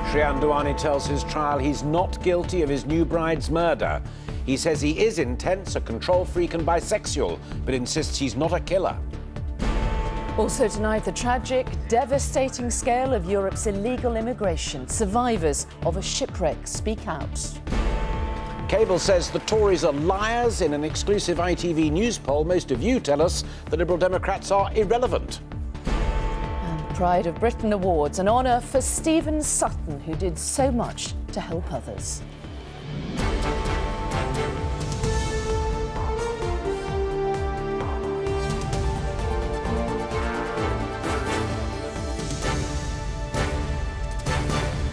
Srian Duani tells his trial he's not guilty of his new bride's murder. He says he is intense, a control freak and bisexual, but insists he's not a killer. Also tonight, the tragic, devastating scale of Europe's illegal immigration. Survivors of a shipwreck speak out. Cable says the Tories are liars. In an exclusive ITV news poll, most of you tell us the Liberal Democrats are irrelevant. Pride of Britain Awards, an honour for Stephen Sutton, who did so much to help others.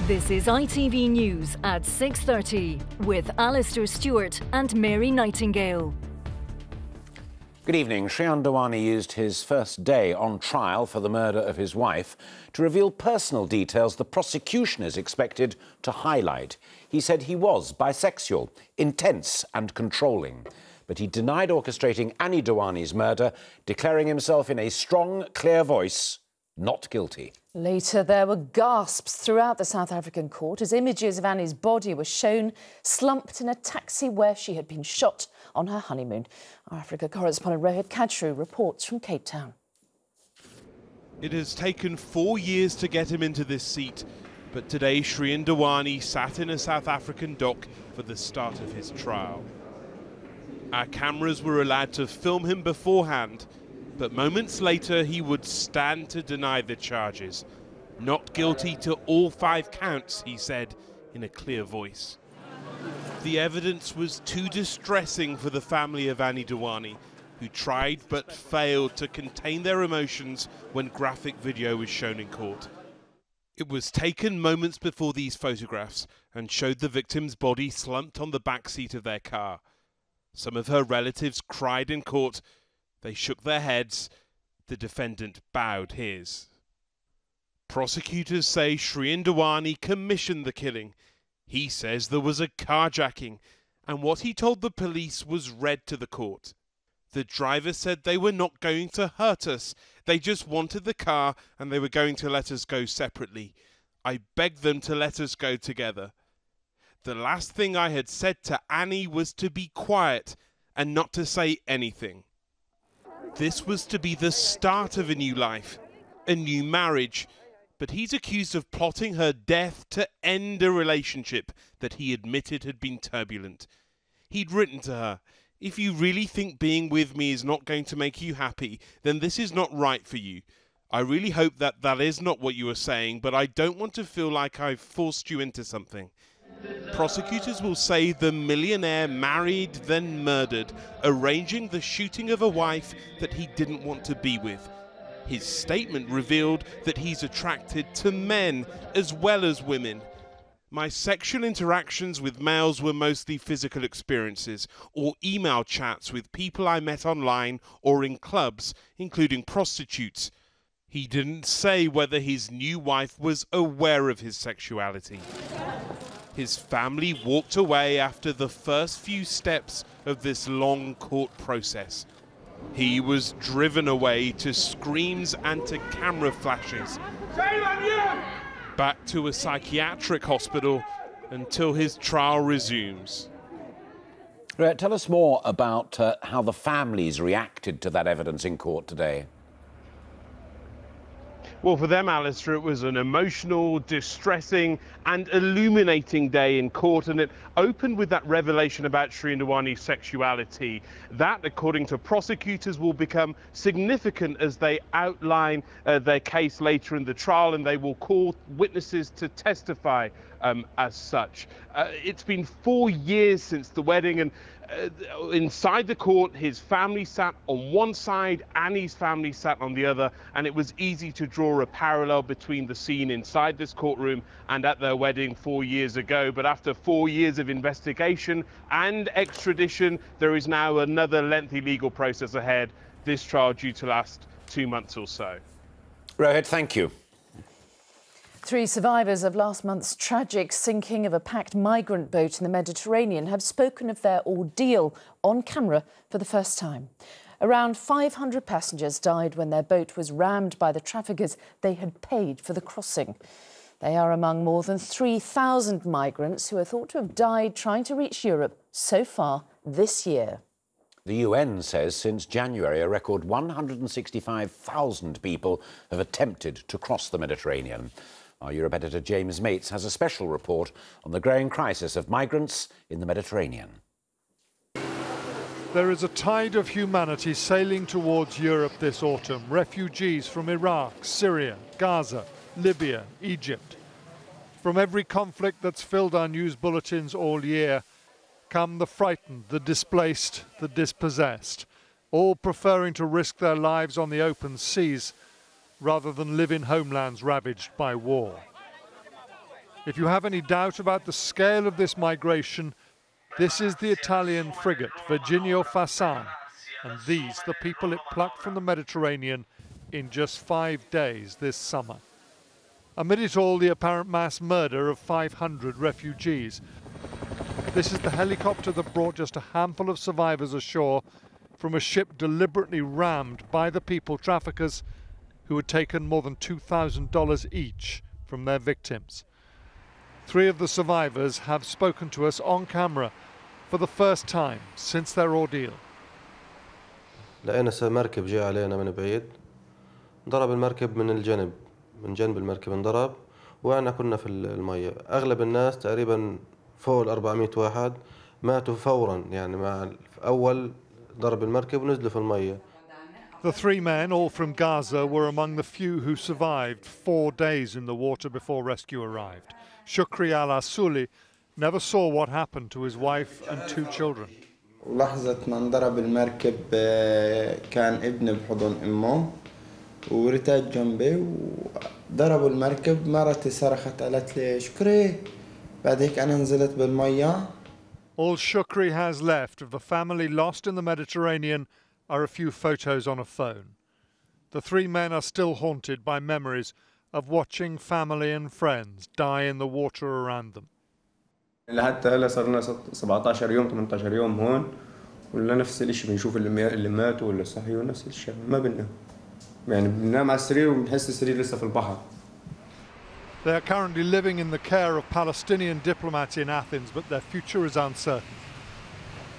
This is ITV News at 6:30 with Alistair Stewart and Mary Nightingale. Good evening. Srian Duani used his first day on trial for the murder of his wife to reveal personal details the prosecution is expected to highlight. He said he was bisexual, intense and controlling. But he denied orchestrating Annie Duani's murder, declaring himself in a strong, clear voice not guilty. Later, there were gasps throughout the South African court as images of Annie's body were shown slumped in a taxi where she had been shot on her honeymoon. Our Africa correspondent Rohit Kachru reports from Cape Town. It has taken 4 years to get him into this seat, but today Srian Duani sat in a South African dock for the start of his trial. Our cameras were allowed to film him beforehand, but moments later he would stand to deny the charges. Not guilty to all 5 counts, he said in a clear voice. The evidence was too distressing for the family of Annie Duani, who tried but failed to contain their emotions when graphic video was shown in court. It was taken moments before these photographs and showed the victim's body slumped on the back seat of their car. Some of her relatives cried in court. They shook their heads. The defendant bowed his. Prosecutors say Srian Duani commissioned the killing. He says there was a carjacking, and what he told the police was read to the court. The driver said they were not going to hurt us. They just wanted the car and they were going to let us go separately. I begged them to let us go together. The last thing I had said to Annie was to be quiet and not to say anything. This was to be the start of a new life, a new marriage, but he's accused of plotting her death to end a relationship that he admitted had been turbulent. He'd written to her, "If you really think being with me is not going to make you happy, then this is not right for you. I really hope that that is not what you are saying, but I don't want to feel like I've forced you into something." Prosecutors will say the millionaire married, then murdered, arranging the shooting of a wife that he didn't want to be with. His statement revealed that he's attracted to men as well as women. My sexual interactions with males were mostly physical experiences or email chats with people I met online or in clubs, including prostitutes. He didn't say whether his new wife was aware of his sexuality. His family walked away after the first few steps of this long court process. He was driven away to screams and to camera flashes. Shame on you! Back to a psychiatric hospital until his trial resumes. Tell us more about how the families reacted to that evidence in court today. Well, for them, Alistair, it was an emotional, distressing and illuminating day in court, and it opened with that revelation about Srian Duani's sexuality. That, according to prosecutors, will become significant as they outline their case later in the trial, and they will call witnesses to testify as such. It's been 4 years since the wedding, and inside the court, his family sat on one side, Annie's family sat on the other, and it was easy to draw a parallel between the scene inside this courtroom and at their wedding 4 years ago. But after 4 years of investigation and extradition, there is now another lengthy legal process ahead, this trial due to last 2 months or so. Rohit, thank you. 3 survivors of last month's tragic sinking of a packed migrant boat in the Mediterranean have spoken of their ordeal on camera for the first time. Around 500 passengers died when their boat was rammed by the traffickers they had paid for the crossing. They are among more than 3,000 migrants who are thought to have died trying to reach Europe so far this year. The UN says since January, a record 165,000 people have attempted to cross the Mediterranean. Our Europe editor James Mates has a special report on the growing crisis of migrants in the Mediterranean. There is a tide of humanity sailing towards Europe this autumn. Refugees from Iraq, Syria, Gaza, Libya, Egypt. From every conflict that's filled our news bulletins all year come the frightened, the displaced, the dispossessed, all preferring to risk their lives on the open seas rather than live in homelands ravaged by war. If you have any doubt about the scale of this migration, this is the Italian frigate Virginio Fassan, and these the people it plucked from the Mediterranean in just 5 days this summer. Amid it all, the apparent mass murder of 500 refugees. This is the helicopter that brought just a handful of survivors ashore from a ship deliberately rammed by the people traffickers who had taken more than $2,000 each from their victims. 3 of the survivors have spoken to us on camera for the first time since their ordeal. لقينا مركب جاء علينا من بعيد ضرب المركب من الجنب من جنب المركب انضرب وأنا كنا في المية أغلب الناس تقريبا فوق 400 واحد ماتوا فورا يعني مع أول ضرب المركب ونزلوا في المية. The 3 men, all from Gaza, were among the few who survived 4 days in the water before rescue arrived. Shukri al-Asuli never saw what happened to his wife and 2 children. لحظة ما انضرب المركب كان ابني بحضن أمه ورتاج جنبي وضربوا المركب مرتي صرخت قالت لي شكري بعد هيك أنا نزلت بالمية. All Shukri has left of the family lost in the Mediterranean are a few photos on a phone. The 3 men are still haunted by memories of watching family and friends die in the water around them. لحتى هلا صار لنا 17 يوم 18 يوم هون ولا نفس الشيء بنشوف اللي ماتوا ولا صحيوا نفس الشيء ما بننام يعني بننام على السرير وبنحس السرير لسه في البحر. They are currently living in the care of Palestinian diplomats in Athens, but their future is uncertain.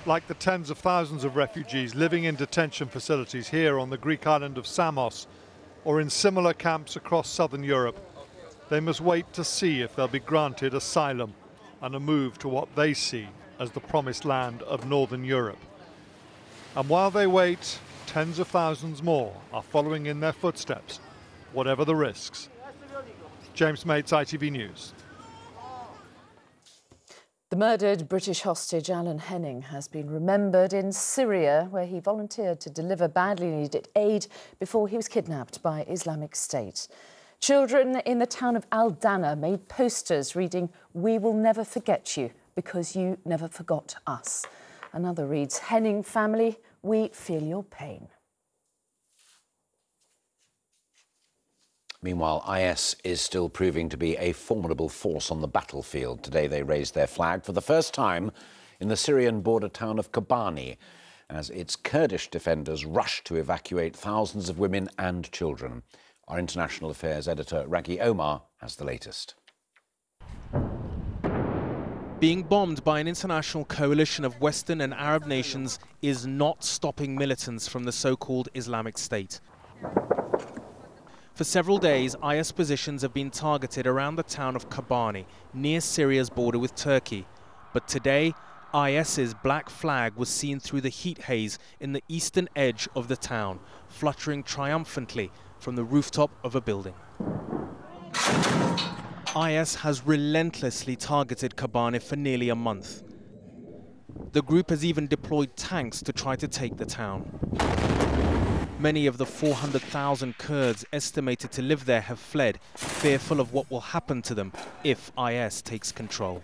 Like the tens of thousands of refugees living in detention facilities here on the Greek island of Samos or in similar camps across southern Europe, they must wait to see if they'll be granted asylum and a move to what they see as the promised land of northern Europe. And while they wait, tens of thousands more are following in their footsteps, whatever the risks. James Mates, ITV News. The murdered British hostage Alan Henning has been remembered in Syria, where he volunteered to deliver badly needed aid before he was kidnapped by Islamic State. Children in the town of Al Dana made posters reading, "We will never forget you because you never forgot us." Another reads, "Henning family, we feel your pain." Meanwhile, IS is still proving to be a formidable force on the battlefield. Today they raised their flag for the first time in the Syrian border town of Kobani as its Kurdish defenders rush to evacuate thousands of women and children. Our international affairs editor, Raghi Omar, has the latest. Being bombed by an international coalition of Western and Arab nations is not stopping militants from the so-called Islamic State. For several days, IS positions have been targeted around the town of Kobani, near Syria's border with Turkey. But today, IS's black flag was seen through the heat haze in the eastern edge of the town, fluttering triumphantly from the rooftop of a building. IS has relentlessly targeted Kobani for nearly a month. The group has even deployed tanks to try to take the town. Many of the 400,000 Kurds estimated to live there have fled, fearful of what will happen to them if IS takes control.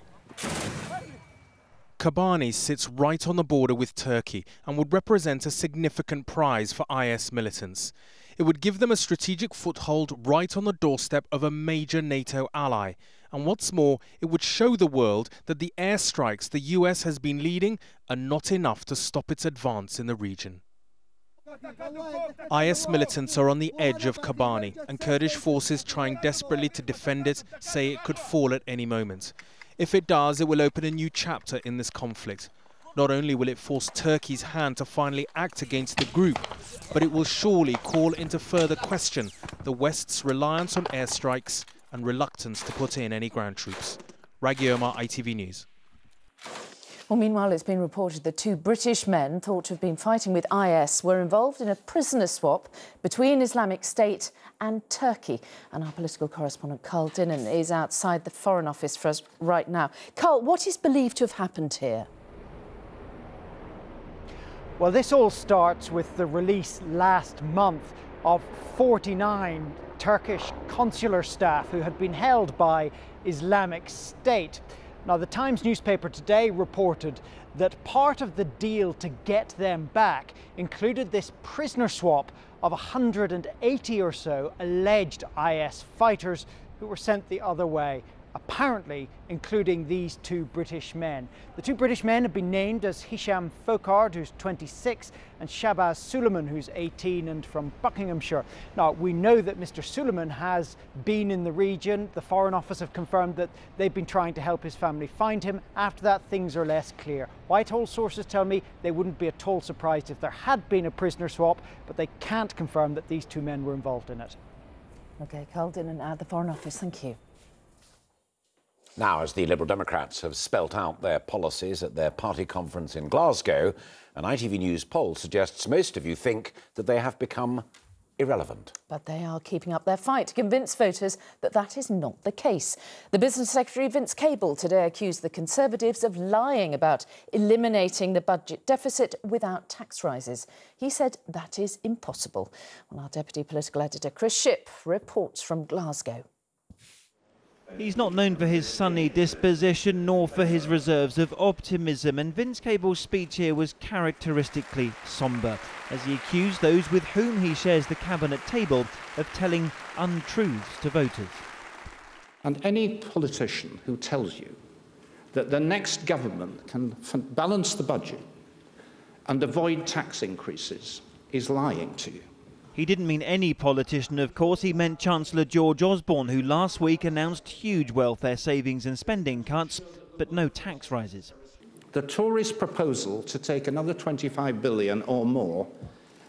Kobani sits right on the border with Turkey and would represent a significant prize for IS militants. It would give them a strategic foothold right on the doorstep of a major NATO ally. And what's more, it would show the world that the airstrikes the US has been leading are not enough to stop its advance in the region. IS militants are on the edge of Kobani, and Kurdish forces trying desperately to defend it say it could fall at any moment. If it does, it will open a new chapter in this conflict. Not only will it force Turkey's hand to finally act against the group, but it will surely call into further question the West's reliance on airstrikes and reluctance to put in any ground troops. Raghi Omar, ITV News. Well, meanwhile, it's been reported that 2 British men thought to have been fighting with IS were involved in a prisoner swap between Islamic State and Turkey. And our political correspondent Carl Dinnan is outside the Foreign Office for us right now. Carl, what is believed to have happened here? Well, this all starts with the release last month of 49 Turkish consular staff who had been held by Islamic State. Now, the Times newspaper today reported that part of the deal to get them back included this prisoner swap of 180 or so alleged IS fighters who were sent the other way, apparently including these 2 British men. The 2 British men have been named as Hisham Fokard, who's 26, and Shabaz Suleiman, who's 18 and from Buckinghamshire. Now, we know that Mr. Suleiman has been in the region. The Foreign Office have confirmed that they've been trying to help his family find him. After that, things are less clear. Whitehall sources tell me they wouldn't be at all surprised if there had been a prisoner swap, but they can't confirm that these 2 men were involved in it. OK, Carl Dinnan at the Foreign Office. Thank you. Now, as the Liberal Democrats have spelt out their policies at their party conference in Glasgow, an ITV News poll suggests most of you think that they have become irrelevant. But they are keeping up their fight to convince voters that that is not the case. The Business Secretary, Vince Cable, today accused the Conservatives of lying about eliminating the budget deficit without tax rises. He said that is impossible. Well, our Deputy Political Editor, Chris Shipp, reports from Glasgow. He's not known for his sunny disposition nor for his reserves of optimism, and Vince Cable's speech here was characteristically sombre as he accused those with whom he shares the cabinet table of telling untruths to voters. And any politician who tells you that the next government can balance the budget and avoid tax increases is lying to you. He didn't mean any politician, of course. He meant Chancellor George Osborne, who last week announced huge welfare savings and spending cuts, but no tax rises. The Tories' proposal to take another 25 billion or more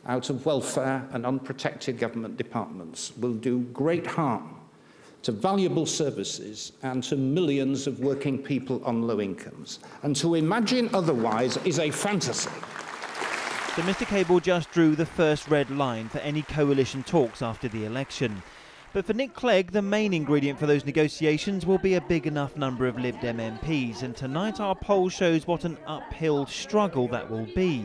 out of welfare and unprotected government departments will do great harm to valuable services and to millions of working people on low incomes. And to imagine otherwise is a fantasy. So Mr Cable just drew the first red line for any coalition talks after the election. But for Nick Clegg, the main ingredient for those negotiations will be a big enough number of Lib Dem MPs, and tonight our poll shows what an uphill struggle that will be.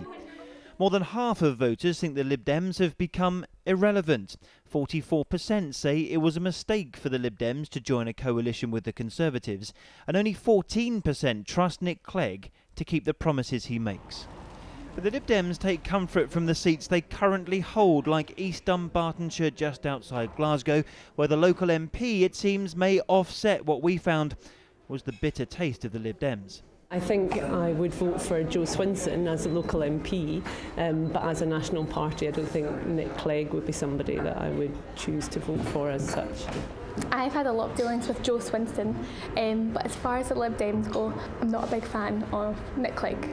More than half of voters think the Lib Dems have become irrelevant. 44% say it was a mistake for the Lib Dems to join a coalition with the Conservatives, and only 14% trust Nick Clegg to keep the promises he makes. But the Lib Dems take comfort from the seats they currently hold, like East Dunbartonshire just outside Glasgow, where the local MP, it seems, may offset what we found was the bitter taste of the Lib Dems. I think I would vote for Joe Swinson as a local MP, but as a national party I don't think Nick Clegg would be somebody that I would choose to vote for as such. I've had a lot of dealings with Joe Swinson, but as far as the Lib Dems go, I'm not a big fan of Nick Clegg.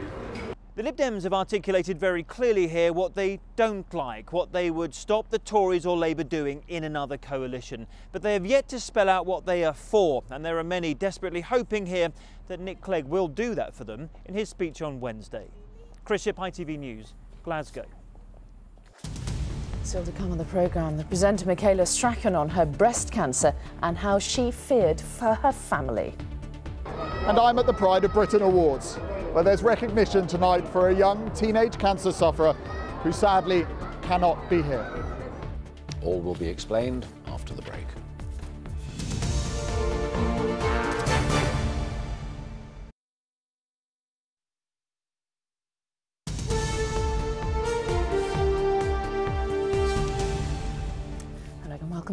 The Lib Dems have articulated very clearly here what they don't like, what they would stop the Tories or Labour doing in another coalition. But they have yet to spell out what they are for, and there are many desperately hoping here that Nick Clegg will do that for them in his speech on Wednesday. Chris Shipp, ITV News, Glasgow. Still to come on the programme, the presenter Michaela Strachan on her breast cancer and how she feared for her family. And I'm at the Pride of Britain Awards, where there's recognition tonight for a young teenage cancer sufferer who sadly cannot be here. All will be explained after the break.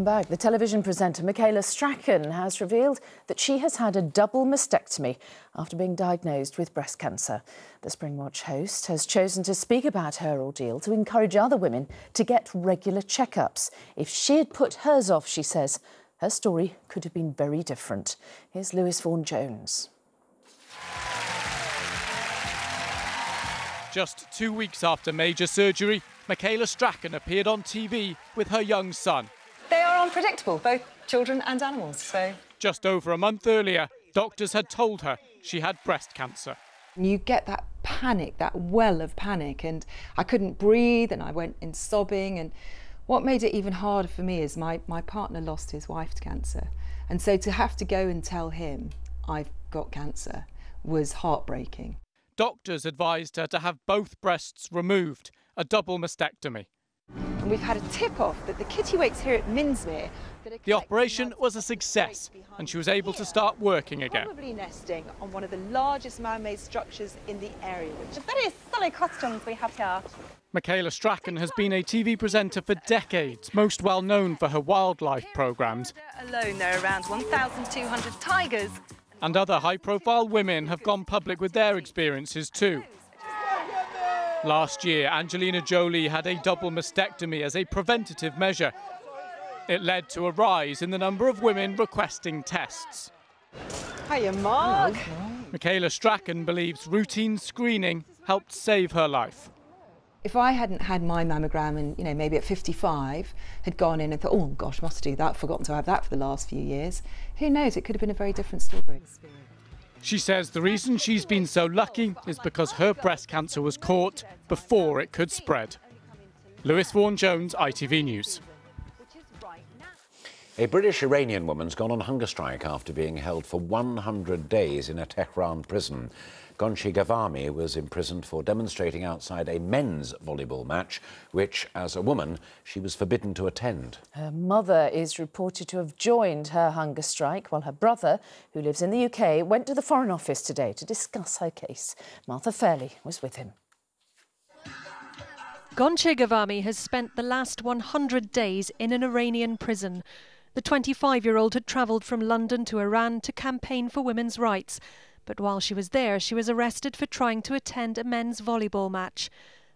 Welcome back. The television presenter Michaela Strachan has revealed that she has had a double mastectomy after being diagnosed with breast cancer. The Springwatch host has chosen to speak about her ordeal to encourage other women to get regular checkups. If she had put hers off, she says, her story could have been very different. Here's Lewis Vaughan-Jones. Just 2 weeks after major surgery, Michaela Strachan appeared on TV with her young son. They are unpredictable, both children and animals, so... Just over a month earlier, doctors had told her she had breast cancer. You get that panic, that well of panic, and I couldn't breathe and I went in sobbing, and what made it even harder for me is my partner lost his wife to cancer, and so to have to go and tell him I've got cancer was heartbreaking. Doctors advised her to have both breasts removed, a double mastectomy. And we've had a tip-off that the kittiwakes here at Minsmere... The operation was a success and she was able to start working again. Probably nesting on one of the largest man-made structures in the area. Very silly costumes we have here. Michaela Strachan has been a TV presenter for decades, most well known for her wildlife programmes. Alone, there are around 1,200 tigers. And other high-profile women have gone public with their experiences too. Last year, Angelina Jolie had a double mastectomy as a preventative measure. It led to a rise in the number of women requesting tests. Hiya, Mark. Michaela Strachan believes routine screening helped save her life. If I hadn't had my mammogram and, maybe at 55, had gone in and thought, oh gosh, must do that, forgotten to have that for the last few years, who knows, it could have been a very different story. She says the reason she's been so lucky is because her breast cancer was caught before it could spread. Lewis Vaughan-Jones, ITV News. A British-Iranian woman's gone on hunger strike after being held for 100 days in a Tehran prison. Gonchi Ghavami was imprisoned for demonstrating outside a men's volleyball match, which, as a woman, she was forbidden to attend. Her mother is reported to have joined her hunger strike, while her brother, who lives in the UK, went to the Foreign Office today to discuss her case. Martha Fairley was with him. Gonchi Ghavami has spent the last 100 days in an Iranian prison. The 25-year-old had travelled from London to Iran to campaign for women's rights. But while she was there, she was arrested for trying to attend a men's volleyball match.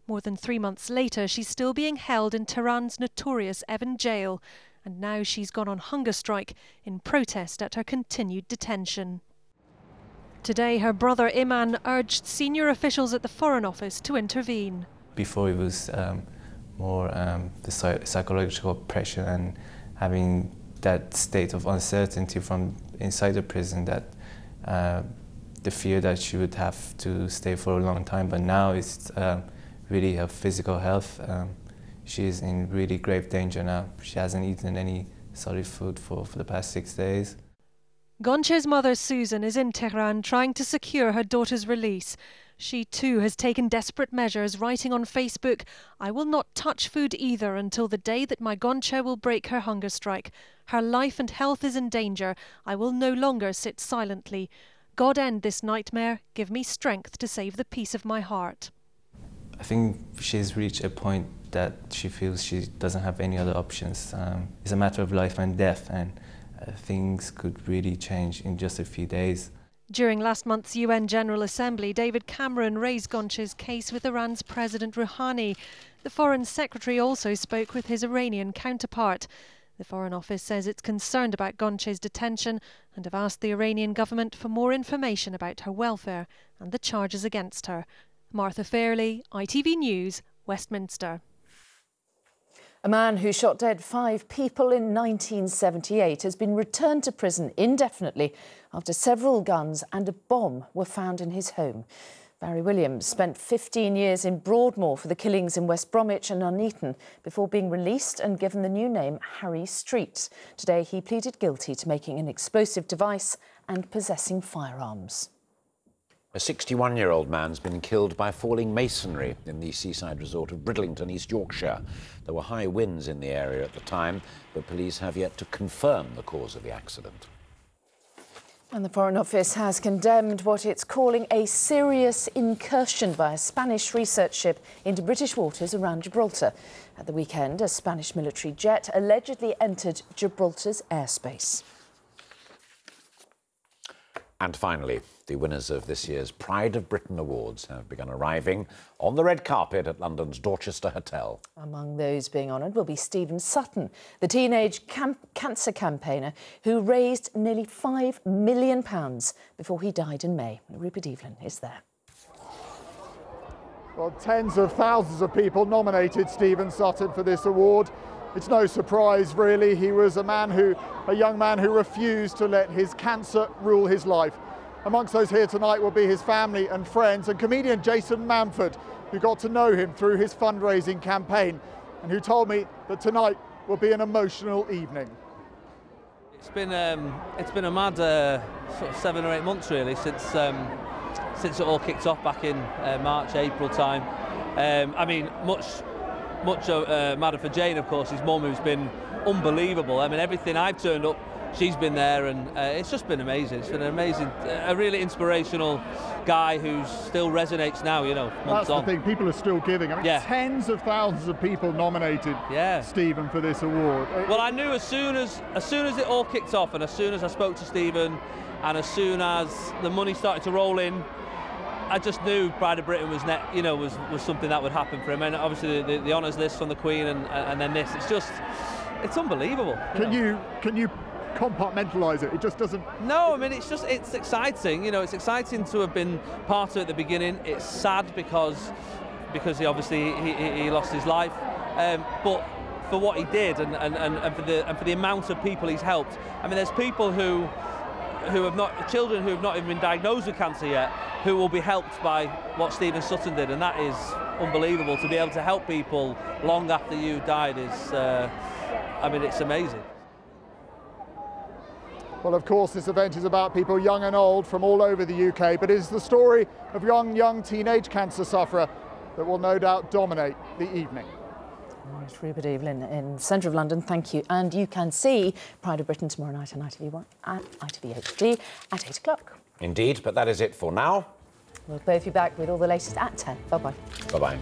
More than 3 months later, she's still being held in Tehran's notorious Evin jail. And now she's gone on hunger strike in protest at her continued detention. Today, her brother Iman urged senior officials at the Foreign Office to intervene. Before it was more the psychological pressure and having that state of uncertainty from inside the prison, that the fear that she would have to stay for a long time. But now it's really her physical health. She is in really grave danger now. She hasn't eaten any solid food for the past 6 days. Gonchi's mother Susan is in Tehran trying to secure her daughter's release. She too has taken desperate measures, writing on Facebook, "I will not touch food either until the day that my Gonchi will break her hunger strike. Her life and health is in danger. I will no longer sit silently. God end this nightmare. Give me strength to save the peace of my heart." I think she's reached a point that she feels she doesn't have any other options. It's a matter of life and death, and things could really change in just a few days. During last month's UN General Assembly, David Cameron raised Gonchi's case with Iran's President Rouhani. The Foreign Secretary also spoke with his Iranian counterpart. The Foreign Office says it's concerned about Gonchi's detention and have asked the Iranian government for more information about her welfare and the charges against her. Martha Fairley, ITV News, Westminster. A man who shot dead 5 people in 1978 has been returned to prison indefinitely after several guns and a bomb were found in his home. Barry Williams spent 15 years in Broadmoor for the killings in West Bromwich and Nuneaton before being released and given the new name Harry Street. Today he pleaded guilty to making an explosive device and possessing firearms. A 61-year-old man's been killed by falling masonry in the seaside resort of Bridlington, East Yorkshire. There were high winds in the area at the time, but police have yet to confirm the cause of the accident. And the Foreign Office has condemned what it's calling a serious incursion by a Spanish research ship into British waters around Gibraltar. At the weekend, a Spanish military jet allegedly entered Gibraltar's airspace. And finally, the winners of this year's Pride of Britain Awards have begun arriving on the red carpet at London's Dorchester Hotel. Among those being honoured will be Stephen Sutton, the teenage cancer campaigner who raised nearly £5 million before he died in May. Rupert Evelyn is there. Well, tens of thousands of people nominated Stephen Sutton for this award. It's no surprise, really. He was a young man who refused to let his cancer rule his life. Amongst those here tonight will be his family and friends, and comedian Jason Manford, who got to know him through his fundraising campaign and who told me that tonight will be an emotional evening. It's been a mad sort of 7 or 8 months really since it all kicked off back in March, April time. I mean, much madder for Jane, of course, his mum, who's been unbelievable. I mean, everything I've turned up, she's been there, and it's just been amazing. It's been an amazing, a really inspirational guy who still resonates now, you know, months on. That's the thing, people are still giving. I mean, yeah. Tens of thousands of people nominated Stephen for this award. Well, I knew as soon as it all kicked off, and as soon as I spoke to Stephen, and as soon as the money started to roll in, I just knew Pride of Britain was was something that would happen for him. And obviously the honours list from the Queen and then this, it's unbelievable. Can you compartmentalize it? It just doesn't. No, I mean it's exciting. You know, it's exciting to have been part of it at the beginning. It's sad because he obviously he lost his life, but for what he did and for the amount of people he's helped. I mean, there's people children who have not even been diagnosed with cancer yet, who will be helped by what Stephen Sutton did, and that is unbelievable. To be able to help people long after you died is, I mean, it's amazing. Well, of course, this event is about people young and old from all over the UK, but it is the story of young teenage cancer sufferer that will no doubt dominate the evening. Right, Rupert Evelyn in the centre of London, thank you. And you can see Pride of Britain tomorrow night on ITV1 and ITV HD at 8 o'clock. Indeed, but that is it for now. We'll both be back with all the latest at 10. Bye-bye. Bye-bye.